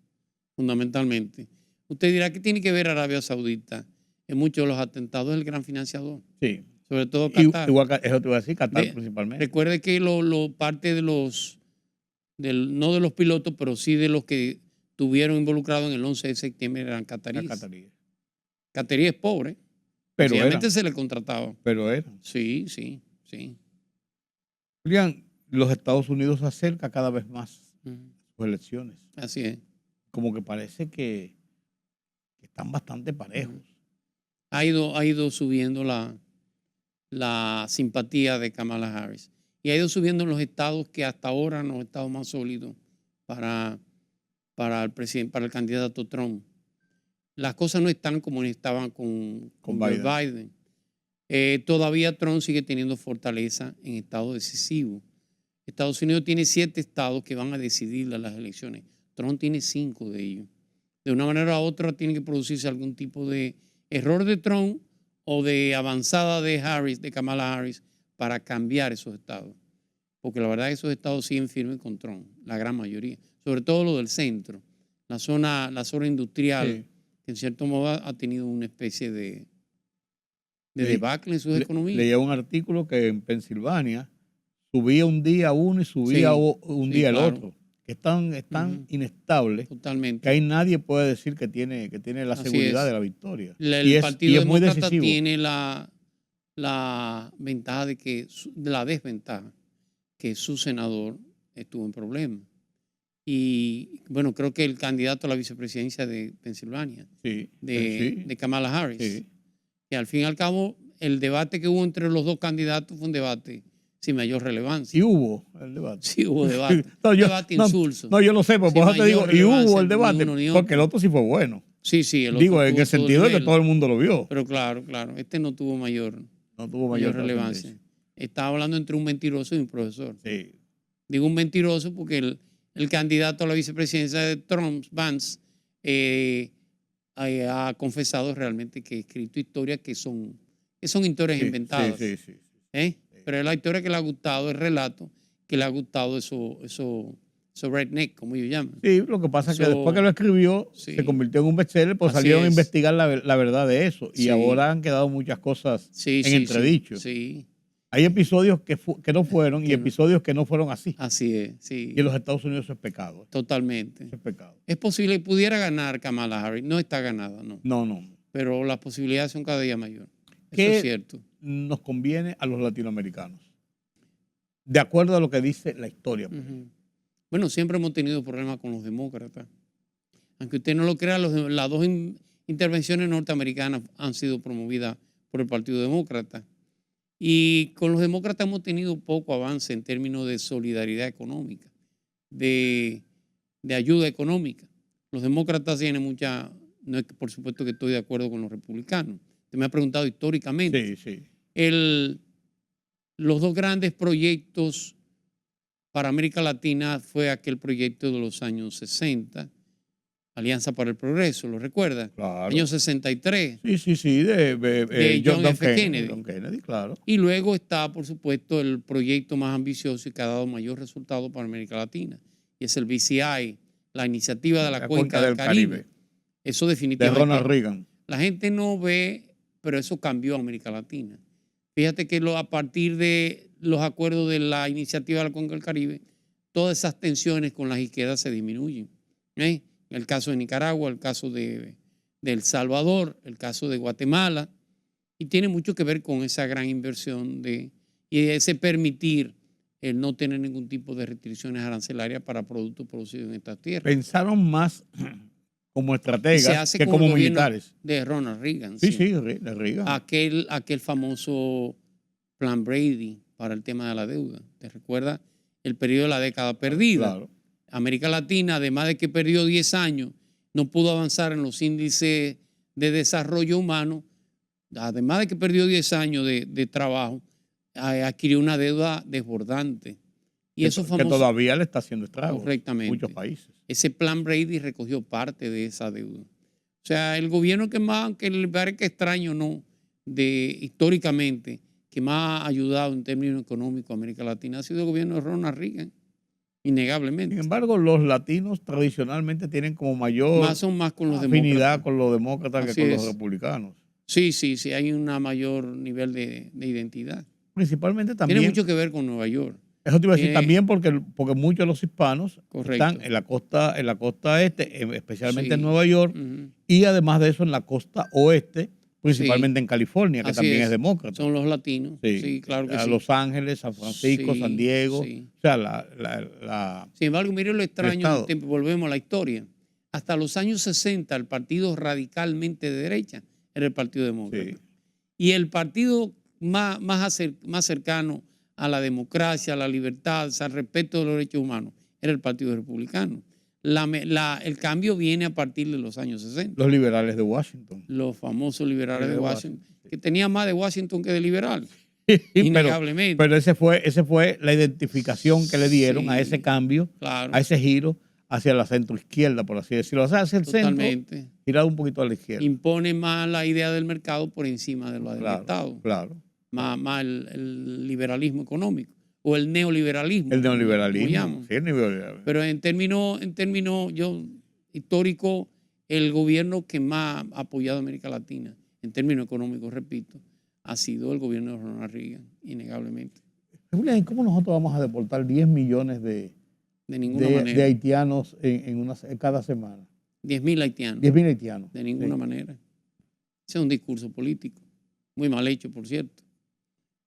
fundamentalmente. Usted dirá que tiene que ver Arabia Saudita. En muchos de los atentados es el gran financiador, Sí. sobre todo Qatar. Igual, eso te iba a decir, Qatar principalmente. Recuerde que parte de no de los pilotos, pero sí de los que estuvieron involucrados en el 11 de septiembre eran cataríes. Qatarí es pobre. Pero realmente se le contrataba. Pero era. Sí, sí, sí. Julián, los Estados Unidos se acerca cada vez más a sus elecciones. Así es. Como que parece que están bastante parejos. Ha ido subiendo la simpatía de Kamala Harris. Y ha ido subiendo en los estados que hasta ahora no han estado más sólidos para el candidato Trump. Las cosas no están como estaban con Biden. Todavía Trump sigue teniendo fortaleza en estados decisivos. Estados Unidos tiene 7 estados que van a decidir las elecciones. Trump tiene 5 de ellos. De una manera u otra tiene que producirse algún tipo de error de Trump o de avanzada de Kamala Harris, para cambiar esos estados. Porque la verdad es que esos estados siguen firmes con Trump, la gran mayoría. Sobre todo lo del centro, la zona industrial, sí, que en cierto modo ha tenido una especie de debacle en sus economías. Leía un artículo que en Pensilvania subía un día uno y subía un día el otro. Que están inestables. Totalmente. Que ahí nadie puede decir que tiene la seguridad de la victoria. El Partido Demócrata tiene la ventaja de la desventaja que su senador estuvo en problemas. Y bueno, creo que el candidato a la vicepresidencia de Pensilvania, de Kamala Harris, que al fin y al cabo el debate que hubo entre los dos candidatos fue un debate sin mayor relevancia. Y hubo el debate. Sí, hubo debate. Debate insulso. No, yo lo sé, pero por eso te digo, y hubo el debate, porque el otro sí fue bueno. Sí, el otro. Digo, en el sentido de que todo el mundo lo vio. Pero claro, este no tuvo mayor relevancia. Estaba hablando entre un mentiroso y un profesor. Sí. Digo un mentiroso porque el candidato a la vicepresidencia de Trump, Vance, ha confesado realmente que ha escrito historias que son historias inventadas. Sí. Pero la historia que le ha gustado, el relato que le ha gustado, eso redneck, como ellos llaman. Sí, lo que pasa es que después que lo escribió, se convirtió en un bestseller, pues salieron a investigar la verdad de eso. Y ahora han quedado muchas cosas en entredicho. Sí. Hay episodios que no fueron y episodios que no fueron así. Así es, sí. Y en los Estados Unidos eso es pecado. Totalmente. Eso es pecado. Es posible que pudiera ganar Kamala Harris. No está ganada, no. No. Pero las posibilidades son cada día mayores. Eso ¿Qué es cierto? Nos conviene a los latinoamericanos? De acuerdo a lo que dice la historia. Bueno, siempre hemos tenido problemas con los demócratas. Aunque usted no lo crea, las dos intervenciones norteamericanas han sido promovidas por el Partido Demócrata. Y con los demócratas hemos tenido poco avance en términos de solidaridad económica, de ayuda económica. Los demócratas tienen no es que por supuesto que estoy de acuerdo con los republicanos. Usted me ha preguntado históricamente. Sí. Los dos grandes proyectos para América Latina fue aquel proyecto de los años 60, Alianza para el Progreso, ¿lo recuerda? Claro. Año 63. Sí, de John F. Kennedy. John Kennedy, claro. Y luego está, por supuesto, el proyecto más ambicioso y que ha dado mayor resultado para América Latina, y es el BCI, la iniciativa de la Cuenca del Caribe. Eso definitivamente. De Ronald Reagan. La gente no ve, pero eso cambió a América Latina. Fíjate que a partir de los acuerdos de la iniciativa de la Cuenca del Caribe, todas esas tensiones con las izquierdas se disminuyen. En el caso de Nicaragua, el caso de de El Salvador, el caso de Guatemala, y tiene mucho que ver con esa gran inversión y ese permitir el no tener ningún tipo de restricciones arancelarias para productos producidos en estas tierras. Pensaron más como Y se estrategas hace que con el como gobierno militares. de Ronald Reagan. Sí, sí, de Reagan. Aquel famoso Plan Brady para el tema de la deuda. ¿Te recuerdas el periodo de la década perdida? Claro. América Latina, además de que perdió 10 años, no pudo avanzar en los índices de desarrollo humano, además de que perdió 10 años de trabajo, adquirió una deuda desbordante. Y eso Que todavía le está haciendo estragos correctamente. en muchos países. Ese Plan Brady recogió parte de esa deuda. O sea, el gobierno que más, aunque le parezca extraño, no, históricamente, que más ha ayudado en términos económicos a América Latina ha sido el gobierno de Ronald Reagan, innegablemente. Sin embargo, los latinos tradicionalmente tienen como mayor Son más con los afinidad demócratas. con los demócratas Así que con es. los republicanos. Sí, hay un mayor nivel de identidad. Principalmente también. Tiene mucho que ver con Nueva York. Eso te iba a decir también porque muchos de los hispanos Correcto. están en la costa este, especialmente Sí. en Nueva York, y además de eso en la costa oeste, principalmente en California, que Así también es. es demócrata. Son los latinos. Sí, claro que a sí. Los Ángeles, San Francisco, Sí, San Diego. sí. O sea, Sin embargo, mire lo extraño, Estado. volvemos a la historia. Hasta los años 60, el partido radicalmente de derecha era el Partido Demócrata. Sí. Y el partido más cercano a la democracia, a la libertad, al respeto de los derechos humanos, era el Partido Republicano. El cambio viene a partir de los años 60. Los liberales de Washington. Los famosos liberales De de Washington, Washington, sí. que tenían más de Washington que de liberal. pero Innegablemente. ese fue la identificación que le dieron a ese cambio, Claro. a ese giro hacia la centro izquierda, por así decirlo. O sea, hacia el Totalmente. centro, girado un poquito a la izquierda. Impone más la idea del mercado por encima de la del Estado. Claro. Más el liberalismo económico o el neoliberalismo. El como neoliberalismo. llaman. Sí, el neoliberalismo. Pero en términos históricos, el gobierno que más ha apoyado a América Latina, en términos económicos, repito, ha sido el gobierno de Ronald Reagan, innegablemente. Julián, ¿cómo nosotros vamos a deportar 10 millones de ninguna manera. de haitianos cada semana? 10.000 haitianos. 10.000 haitianos. De ninguna manera. Ese es un discurso político, muy mal hecho, por cierto.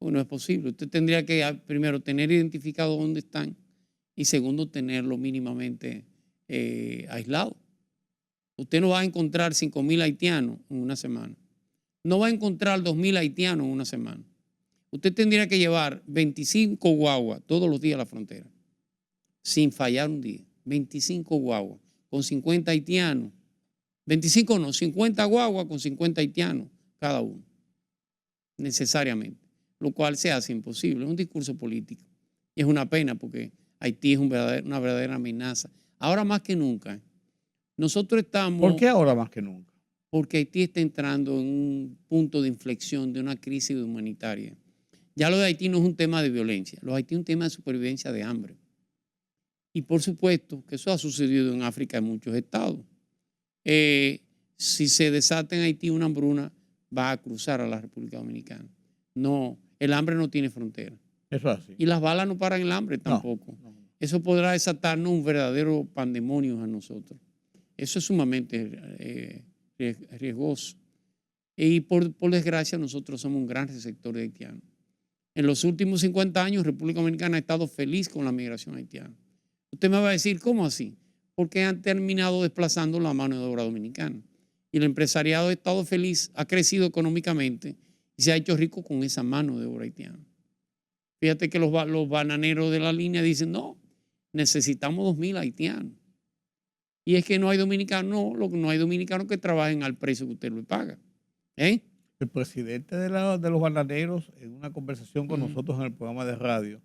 Bueno, es posible. Usted tendría que, primero, tener identificado dónde están y, segundo, tenerlo mínimamente aislado. Usted no va a encontrar 5.000 haitianos en una semana. No va a encontrar 2.000 haitianos en una semana. Usted tendría que llevar 25 guaguas todos los días a la frontera, sin fallar un día. 25 guaguas con 50 haitianos. 25 no, 50 guaguas con 50 haitianos cada uno, necesariamente, lo cual se hace imposible. Es un discurso político y es una pena porque Haití es una verdadera amenaza. Ahora más que nunca. Nosotros estamos... ¿Por qué ahora más que nunca? Porque Haití está entrando en un punto de inflexión de una crisis humanitaria. Ya lo de Haití no es un tema de violencia, lo de Haití es un tema de supervivencia de hambre. Y por supuesto que eso ha sucedido en África en muchos estados. Si se desata en Haití una hambruna, va a cruzar a la República Dominicana. No, el hambre no tiene frontera. Eso es así. Y las balas no paran el hambre tampoco. No. Eso podrá desatarnos un verdadero pandemonio a nosotros. Eso es sumamente riesgoso. Y por desgracia nosotros somos un gran receptor de haitianos. En los últimos 50 años República Dominicana ha estado feliz con la migración haitiana. Usted me va a decir, ¿cómo así? Porque han terminado desplazando la mano de obra dominicana. Y el empresariado ha estado feliz, ha crecido económicamente y se ha hecho rico con esa mano de obra haitiana. Fíjate que los bananeros de la línea dicen, no, necesitamos 2.000 haitianos. Y es que no hay dominicanos, no hay dominicanos que trabajen al precio que usted le paga. El presidente de los bananeros, en una conversación con nosotros en el programa de radio,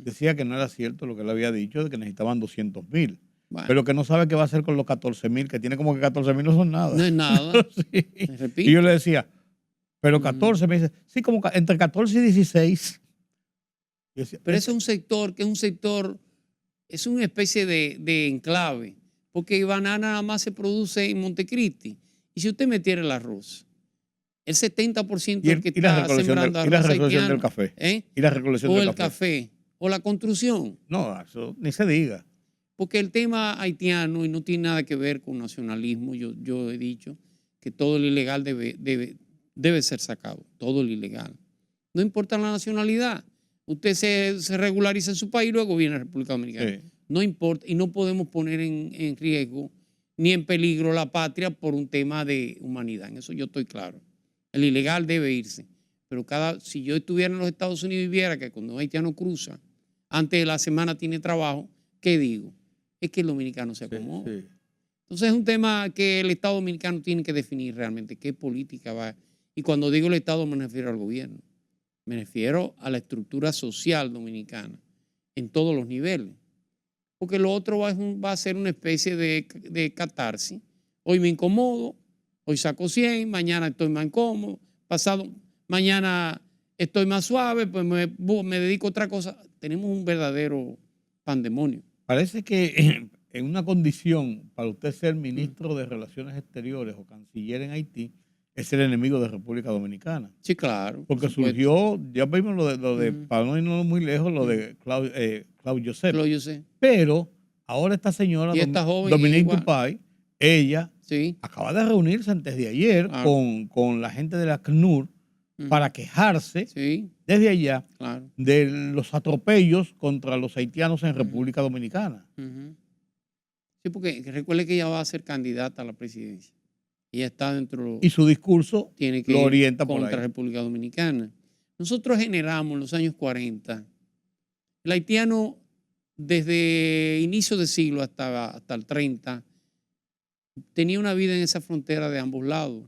decía que no era cierto lo que él había dicho, de que necesitaban 200.000. Bueno. Pero que no sabe qué va a hacer con los 14.000, que tiene como que 14.000 no son nada. No es nada. Sí. Y yo le decía, pero 14, me dice, sí, como entre 14 y 16. Decía, pero ese es un sector que es una especie de enclave, porque banana nada más se produce en Montecristi. Y si usted metiera el arroz, el 70% del que está sembrando arroz y la recolección del café. Y la recolección del café. O la construcción. No, eso ni se diga. Porque el tema haitiano, y no tiene nada que ver con nacionalismo, yo he dicho, que todo el ilegal debe ser sacado, todo el ilegal. No importa la nacionalidad. Usted se regulariza en su país y luego viene a la República Dominicana. Sí. No importa, y no podemos poner en riesgo ni en peligro la patria por un tema de humanidad. En eso yo estoy claro. El ilegal debe irse. Pero si yo estuviera en los Estados Unidos y viera que cuando un haitiano cruza, antes de la semana tiene trabajo, ¿qué digo? Es que el dominicano se acomoda. Sí. Entonces es un tema que el Estado dominicano tiene que definir realmente qué política va. Y cuando digo el Estado me refiero al gobierno. Me refiero a la estructura social dominicana en todos los niveles. Porque lo otro va a ser una especie de catarsis. Hoy me incomodo, hoy saco 100, mañana estoy más incómodo, mañana estoy más suave, pues me dedico a otra cosa. Tenemos un verdadero pandemonio. Parece que en una condición para usted ser ministro de Relaciones Exteriores o canciller en Haití, es el enemigo de República Dominicana. Sí, claro. Porque surgió, ya vimos lo de para no irnos muy lejos, lo de Claude Joseph. Lo yo sé. Pero ahora esta señora, Y esta joven Dominique igual. Dupay, ella Sí. acaba de reunirse antes de ayer Claro. con la gente de la CNUR para quejarse Sí, desde allá claro. de los atropellos contra los haitianos en República Dominicana. Ujú. Sí, porque recuerde que ella va a ser candidata a la presidencia. Ella está dentro, Y su discurso tiene que lo ir orienta por contra ahí. República Dominicana. Nosotros generamos en los años 40, el haitiano desde inicio de siglo hasta el 30, tenía una vida en esa frontera de ambos lados.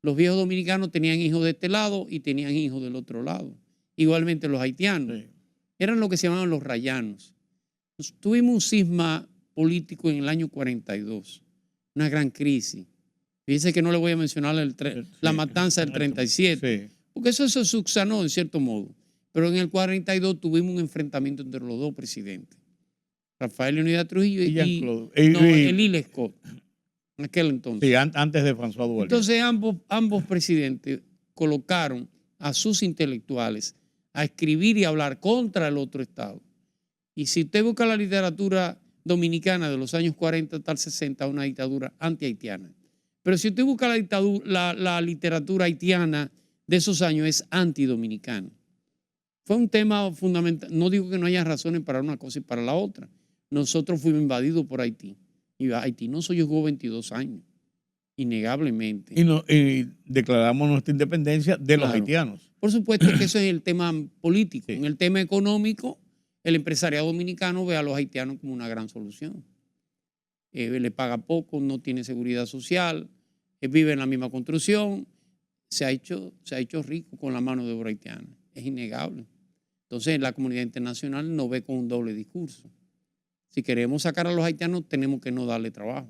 Los viejos dominicanos tenían hijos de este lado y tenían hijos del otro lado. Igualmente los haitianos. Sí. Eran lo que se llamaban los rayanos. Tuvimos un cisma político en el año 42, una gran crisis. Fíjense que no le voy a mencionar la matanza del 37, Sí. porque eso se subsanó en cierto modo. Pero en el 42 tuvimos un enfrentamiento entre los dos presidentes, Rafael Leonidas Trujillo Y y Jean-Claude. Ely Scott, en aquel entonces. Sí, antes de François Duvalier. Entonces ambos presidentes colocaron a sus intelectuales a escribir y hablar contra el otro Estado. Y si usted busca la literatura dominicana de los años 40 hasta el 60, una dictadura anti-haitiana. Pero si usted busca la literatura haitiana de esos años, es antidominicana. Fue un tema fundamental. No digo que no haya razones para una cosa y para la otra. Nosotros fuimos invadidos por Haití. Y Haití nos soyugó 22 años, innegablemente. Y declaramos nuestra independencia de los Claro. haitianos. Por supuesto que eso es el tema político. Sí. En el tema económico, el empresariado dominicano ve a los haitianos como una gran solución. Le paga poco, no tiene seguridad social, vive en la misma construcción, se ha hecho rico con la mano de obra haitiana. Es innegable. Entonces la comunidad internacional nos ve con un doble discurso. Si queremos sacar a los haitianos, tenemos que no darle trabajo,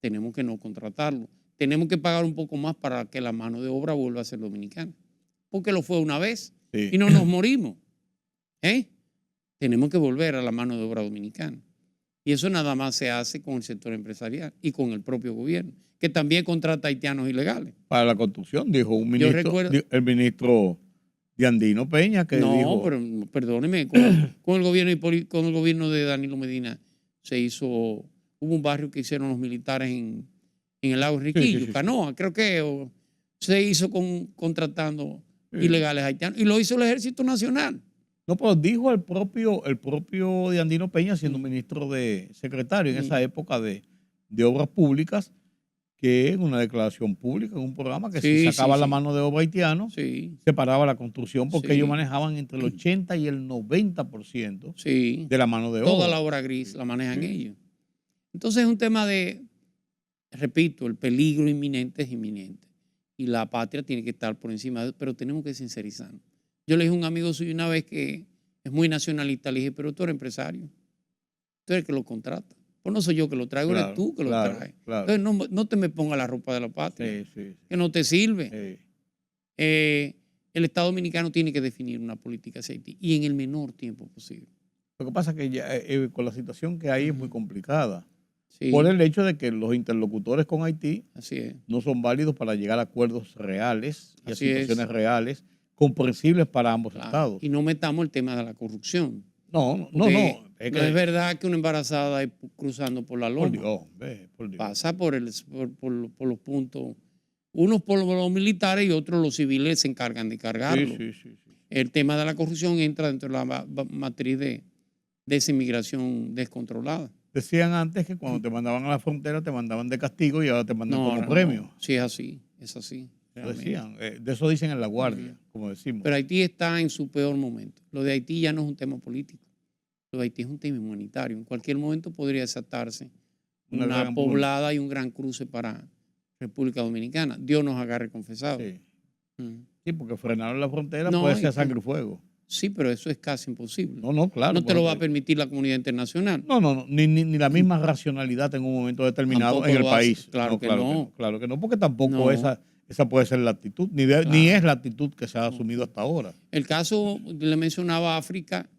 tenemos que no contratarlo, tenemos que pagar un poco más para que la mano de obra vuelva a ser dominicana, porque lo fue una vez Sí. y no nos morimos. Tenemos que volver a la mano de obra dominicana. Y eso nada más se hace con el sector empresarial y con el propio gobierno, que también contrata haitianos ilegales. Para la construcción, dijo un Yo ministro, recuerdo- el ministro Diandino Peña, que No, dijo... pero perdóneme, con el gobierno de Danilo Medina hubo un barrio que hicieron los militares en el lago Enriquillo, sí. Canoa, creo que se hizo contratando Sí. ilegales haitianos y lo hizo el Ejército Nacional. No, pero dijo el propio Diandino Peña, siendo ministro de secretario en esa época de obras públicas, que en una declaración pública, en un programa, que Sí, si sacaba sí, la sí. mano de obra haitiano, Sí, se paraba la construcción porque Sí. ellos manejaban entre el 80 y el 90% sí. de la mano de Toda obra. la obra gris la manejan ellos. Entonces es un tema repito, el peligro inminente es inminente. Y la patria tiene que estar por encima de eso, pero tenemos que sincerizarnos. Yo le dije a un amigo suyo una vez que es muy nacionalista, le dije, pero tú eres empresario, tú eres el que lo contrata. Pues no soy yo que lo traigo, Claro, eres tú que claro, lo traes. claro. Entonces no te me pongas la ropa de la patria, Sí. que no te sirve. Sí. El Estado Dominicano tiene que definir una política hacia Haití y en el menor tiempo posible. Lo que pasa es que ya, con la situación que hay es muy complicada. Sí, Por el hecho de que los interlocutores con Haití así es. no son válidos para llegar a acuerdos reales y a Así es. situaciones reales comprensibles para ambos Claro. estados. Y no metamos el tema de la corrupción. No. Porque Es no que, es verdad que una embarazada es cruzando por la por loma. Dios, por Dios. Pasa por los puntos Unos por los militares y otros los civiles se encargan de cargarlo. Sí. El tema de la corrupción entra dentro de la matriz de esa inmigración descontrolada. Decían antes que cuando te mandaban a la frontera te mandaban de castigo y ahora te mandan como premio. No. Sí, es así. Decían, de eso dicen en la guardia, como decimos. Pero Haití está en su peor momento. Lo de Haití ya no es un tema político. Lo de Haití es un tema humanitario. En cualquier momento podría desatarse una poblada y un gran cruce para República Dominicana. Dios nos agarre confesado. Sí, sí, porque frenar la frontera puede ser sangre y fuego. Sí, pero eso es casi imposible. No, claro. No te lo va a permitir la comunidad internacional. No, ni la misma racionalidad en un momento determinado tampoco en el país. Claro que no. Claro que no, porque tampoco esa puede ser la actitud, ni es la actitud que se ha asumido hasta ahora. El caso, le mencionaba África,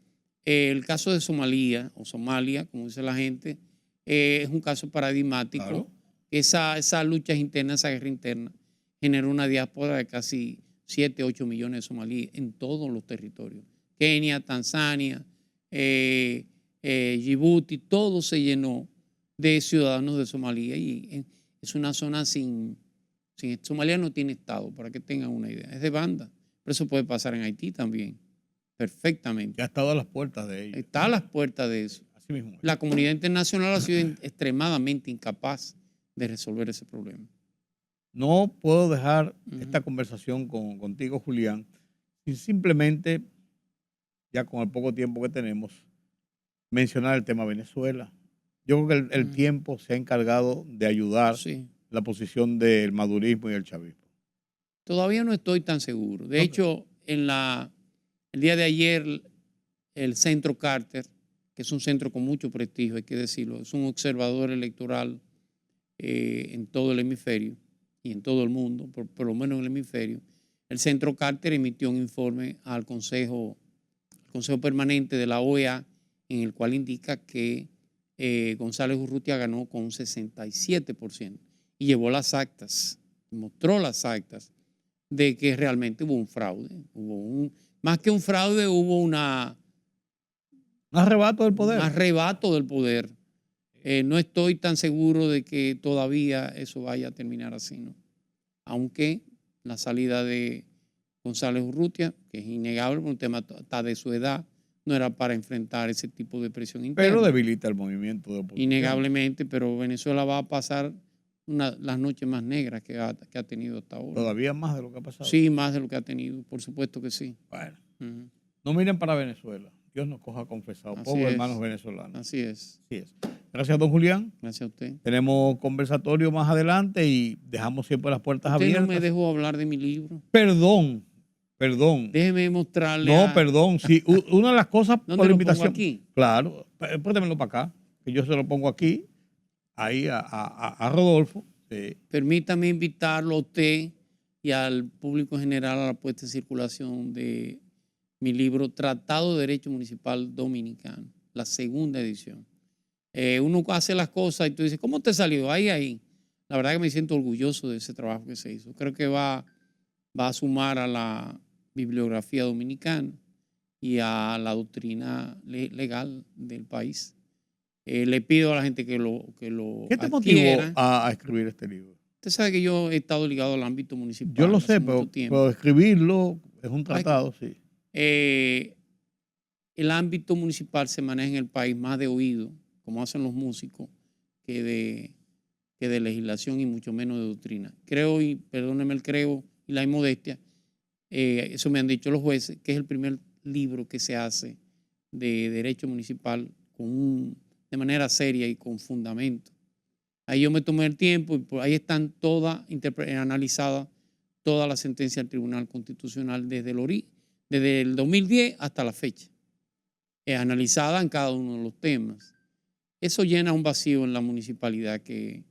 el caso de Somalia, o Somalia, como dice la gente, es un caso paradigmático. Claro. Esa lucha interna, esa guerra interna, generó una diáspora de casi 7, 8 millones de somalíes en todos los territorios. Kenia, Tanzania, Djibouti, todo se llenó de ciudadanos de Somalia y es una zona sin Somalia no tiene Estado, para que tengan una idea. Es de banda. Pero eso puede pasar en Haití también, perfectamente. Ya ha estado a las puertas de ellos. Está a las puertas de eso. Así mismo. La comunidad internacional ha sido extremadamente incapaz de resolver ese problema. No puedo dejar esta conversación contigo, Julián, sin simplemente, ya con el poco tiempo que tenemos, mencionar el tema Venezuela. Yo creo que el tiempo se ha encargado de ayudar la posición del madurismo y el chavismo. Todavía no estoy tan seguro. De hecho, el día de ayer, el Centro Carter, que es un centro con mucho prestigio, hay que decirlo, es un observador electoral en todo el hemisferio y en todo el mundo, por lo menos en el hemisferio. El Centro Carter emitió un informe al Consejo Permanente de la OEA, en el cual indica que González Urrutia ganó con un 67% y llevó las actas, mostró las actas de que realmente hubo un fraude. Más que un fraude, hubo un arrebato del poder. Un arrebato del poder. No estoy tan seguro de que todavía eso vaya a terminar así, ¿no? Aunque la salida de González Urrutia, que es innegable por un tema hasta de su edad, no era para enfrentar ese tipo de presión interna. Pero debilita el movimiento de oposición. Innegablemente, pero Venezuela va a pasar las noches más negras que ha tenido hasta ahora. ¿Todavía más de lo que ha pasado? Sí, más de lo que ha tenido, por supuesto que sí. Bueno, no miren para Venezuela. Dios nos coja confesado. Pobres hermanos venezolanos. Así es. Gracias, don Julián. Gracias a usted. Tenemos conversatorio más adelante y dejamos siempre las puertas abiertas. Usted no me dejó hablar de mi libro. Perdón. Déjeme mostrarle. No, perdón. Sí, una de las cosas por la invitación. Pongo aquí? Claro. Prétemelo para acá, que yo se lo pongo aquí, ahí a Rodolfo. Sí. Permítame invitarlo a usted y al público en general a la puesta en circulación de mi libro Tratado de Derecho Municipal Dominicano, la segunda edición. Uno hace las cosas y tú dices, ¿cómo te salió? Ahí. La verdad que me siento orgulloso de ese trabajo que se hizo. Creo que va a sumar a la bibliografía dominicana y a la doctrina legal del país. Le pido a la gente que lo ¿Qué te motivó a escribir este libro? Usted sabe que yo he estado ligado al ámbito municipal. Yo lo sé, pero escribirlo es un tratado, sí. El ámbito municipal se maneja en el país más de oído, como hacen los músicos, que de legislación y mucho menos de doctrina. Creo, y perdónenme el creo y la inmodestia, eso me han dicho los jueces, que es el primer libro que se hace de derecho municipal de manera seria y con fundamento. Ahí yo me tomé el tiempo y ahí están analizadas todas las sentencias del Tribunal Constitucional desde el 2010 hasta la fecha, analizada en cada uno de los temas. Eso llena un vacío en la municipalidad que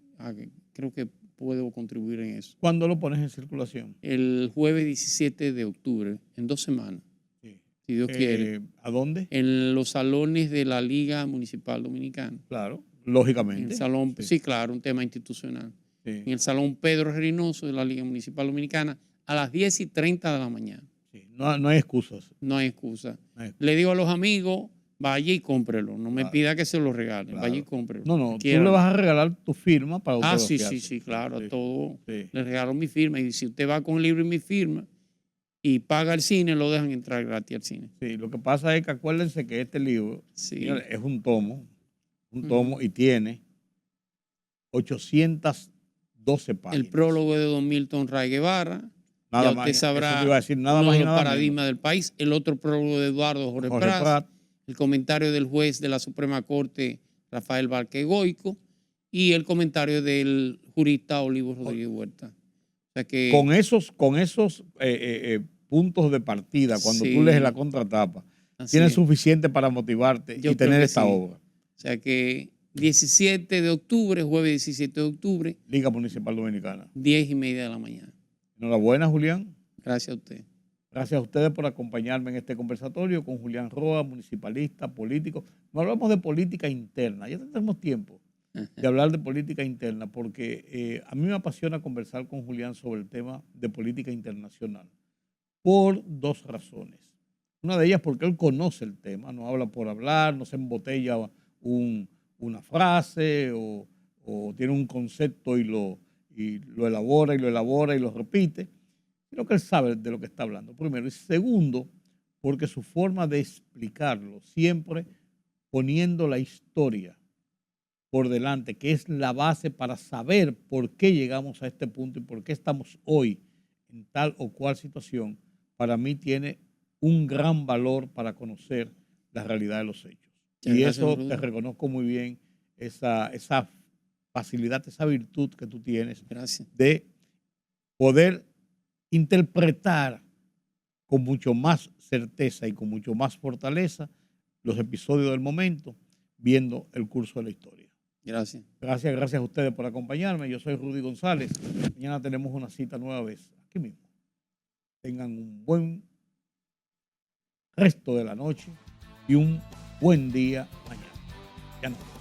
creo que puedo contribuir en eso. ¿Cuándo lo pones en circulación? El jueves 17 de octubre, en 2 semanas, sí. Si Dios quiere. ¿A dónde? En los salones de la Liga Municipal Dominicana. Claro, lógicamente. En el salón, sí, claro, un tema institucional. Sí. En el salón Pedro Reynoso de la Liga Municipal Dominicana a las 10:30 de la mañana. Sí. No hay excusas. No hay excusa. Le digo a los amigos vaya y cómprelo. No me Claro. pida que se lo regalen. Claro. Vaya y cómprelo. No, tú Quiera. le vas a regalar tu firma para Ah, sí, autografiarse. sí, claro. Sí, A todo sí. le regalo mi firma. Y si usted va con el libro y mi firma y paga el cine, lo dejan entrar gratis al cine. Sí, lo que pasa es que acuérdense que este libro, Sí. señores, es un tomo y tiene 812 páginas. El prólogo de don Milton Ray Guevara. Nada Ya más, usted sabrá eso te iba a decir, nada uno más de y los nada menos. paradigmas del país. El otro prólogo de Eduardo Jorge Jorge Prats. Prat. El comentario del juez de la Suprema Corte, Rafael Vázquez Goico, y el comentario del jurista Olivo Rodríguez Huerta. O sea que, Con esos puntos de partida, cuando tú Sí. lees la contratapa, así tienes es. suficiente para motivarte Yo y creo tener que esta sí. obra. O sea que 17 de octubre, jueves 17 de octubre, Liga Municipal Dominicana. 10:30 de la mañana. Enhorabuena, Julián. Gracias a usted. Gracias a ustedes por acompañarme en este conversatorio con Julián Roa, municipalista, político. No hablamos de política interna, ya tenemos tiempo de hablar de política interna, porque a mí me apasiona conversar con Julián sobre el tema de política internacional, por dos razones. Una de ellas porque él conoce el tema, no habla por hablar, no se embotella una frase o tiene un concepto y lo elabora y lo elabora y lo repite, sino que él sabe de lo que está hablando, primero. Y segundo, porque su forma de explicarlo, siempre poniendo la historia por delante, que es la base para saber por qué llegamos a este punto y por qué estamos hoy en tal o cual situación, para mí tiene un gran valor para conocer la realidad de los hechos. Muchas Y gracias, eso Rudy. te reconozco muy bien, esa facilidad, esa virtud que tú tienes Gracias. de poder interpretar con mucho más certeza y con mucho más fortaleza los episodios del momento, viendo el curso de la historia. Gracias. Gracias a ustedes por acompañarme. Yo soy Rudy González. Mañana tenemos una cita nueva vez aquí mismo. Tengan un buen resto de la noche y un buen día mañana. Ya no.